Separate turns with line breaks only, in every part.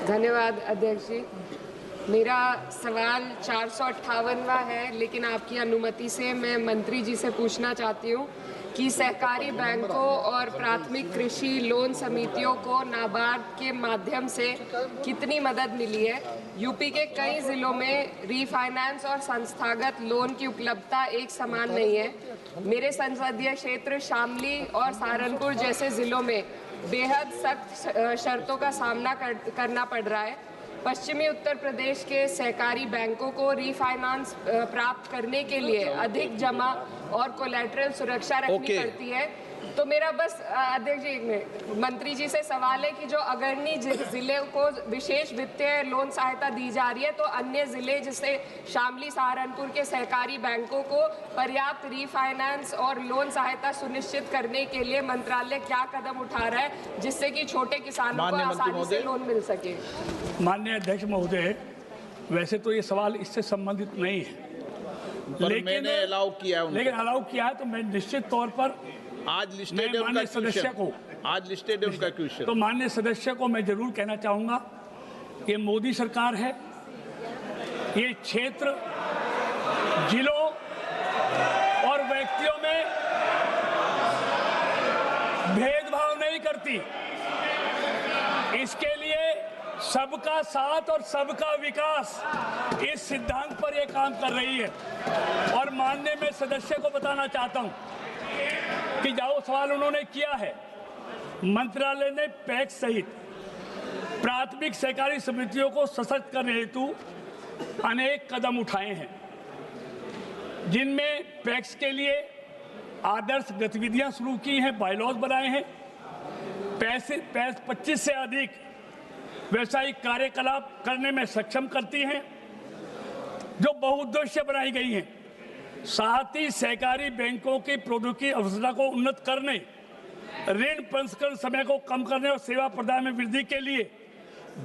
धन्यवाद अध्यक्ष जी। मेरा सवाल 458वां है, लेकिन आपकी अनुमति से मैं मंत्री जी से पूछना चाहती हूँ कि सहकारी बैंकों और प्राथमिक कृषि लोन समितियों को नाबार्ड के माध्यम से कितनी मदद मिली है। यूपी के कई जिलों में रीफाइनेंस और संस्थागत लोन की उपलब्धता एक समान नहीं है। मेरे संसदीय क्षेत्र शामली और सहारनपुर जैसे जिलों में बेहद सख्त शर्तों का सामना करना पड़ रहा है। पश्चिमी उत्तर प्रदेश के सहकारी बैंकों को रीफाइनेंस प्राप्त करने के लिए अधिक जमा और कोलैटरल सुरक्षा रखनी पड़ती है। तो मेरा बस अध्यक्ष जी में मंत्री जी से सवाल है कि जो अग्रणी जिले को विशेष वित्तीय लोन सहायता दी जा रही है, तो अन्य जिले जैसे शामली सहारनपुर के सहकारी बैंकों को पर्याप्त रीफाइनेंस और लोन सहायता सुनिश्चित करने के लिए मंत्रालय क्या कदम उठा रहा है जिससे कि छोटे किसानों को आसानी से लोन मिल सके।
माननीय अध्यक्ष महोदय, वैसे तो ये सवाल इससे संबंधित नहीं है, लेकिन अलाउ किया है तो मैं निश्चित तौर पर
आज लिस्टेड है उनका क्वेश्चन।
तो माननीय सदस्य को मैं जरूर कहना चाहूंगा कि मोदी सरकार है, ये क्षेत्र, जिलों और व्यक्तियों में भेदभाव नहीं करती। इसके लिए सबका साथ और सबका विकास इस सिद्धांत पर यह काम कर रही है। और माननीय मैं सदस्य को बताना चाहता हूं कि जो सवाल उन्होंने किया है, मंत्रालय ने पैक्स सहित प्राथमिक सहकारी समितियों को सशक्त करने हेतु अनेक कदम उठाए हैं, जिनमें पैक्स के लिए आदर्श गतिविधियां शुरू की हैं, बायलॉज बनाए हैं। 25 से अधिक व्यावसायिक कार्यकलाप करने में सक्षम करती हैं, जो बहुउद्देश्य बनाई गई हैं। साथ ही सहकारी बैंकों की प्रौद्योगिकी अवसरता को उन्नत करने, ऋण प्रसंस्करण समय को कम करने और सेवा प्रदान में वृद्धि के लिए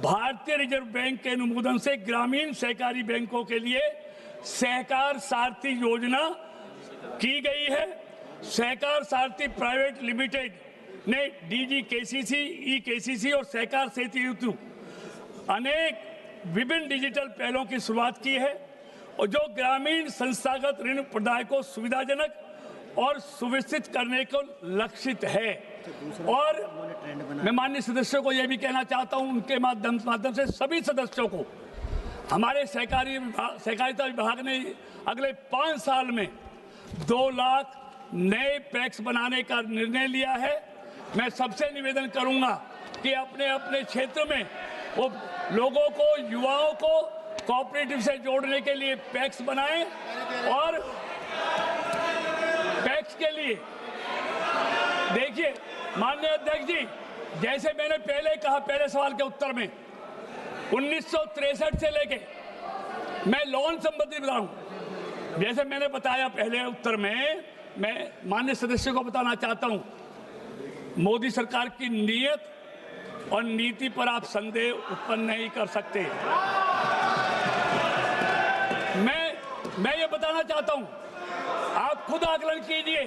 भारतीय रिजर्व बैंक के अनुमोदन से ग्रामीण सहकारी बैंकों के लिए सहकार सारथी योजना की गई है। सहकार सारथी प्राइवेट लिमिटेड ने डीजी केसीसी, ई केसीसी और सहकार सेतु हेतु अनेक विभिन्न डिजिटल पहलों की शुरुआत की है, और जो ग्रामीण संस्थागत ऋण प्रदाय को सुविधाजनक और सुविकसित करने को लक्षित है। और मैं माननीय सदस्यों को यह भी कहना चाहता हूं, उनके माध्यम से सभी सदस्यों को, हमारे सहकारिता विभाग ने अगले 5 साल में 2 लाख नए पैक्स बनाने का निर्णय लिया है। मैं सबसे निवेदन करूंगा कि अपने अपने क्षेत्र में वो लोगों को, युवाओं को कोऑपरेटिव से जोड़ने के लिए पैक्स बनाएं। और पैक्स के लिए देखिए माननीय अध्यक्ष जी, जैसे मैंने पहले कहा, पहले सवाल के उत्तर में 1963 से लेके मैं लोन संबंधी बताऊं, जैसे मैंने बताया पहले उत्तर में, मैं माननीय सदस्यों को बताना चाहता हूं, मोदी सरकार की नीयत और नीति पर आप संदेह उत्पन्न नहीं कर सकते। मैं ये बताना चाहता हूं, आप खुद आकलन कीजिए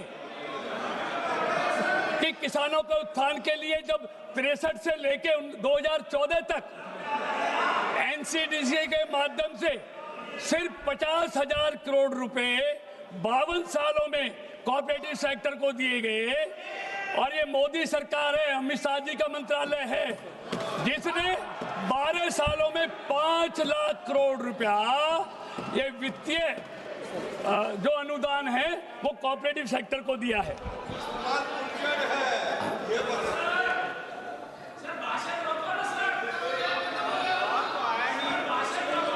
कि किसानों के उत्थान के लिए जब 63 से लेके 2014 तक एनसीडीसी के माध्यम से सिर्फ 50,000 करोड़ रुपए 52 सालों में कोऑपरेटिव सेक्टर को दिए गए, और ये मोदी सरकार है, अमित शाह जी का मंत्रालय है, जिसने 12 सालों में 5 लाख करोड़ रुपया ये वित्तीय जो अनुदान है वो कोऑपरेटिव सेक्टर को दिया है।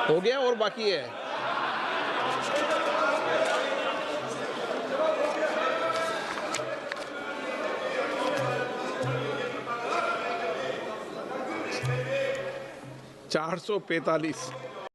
हो गया और बाकी है। $445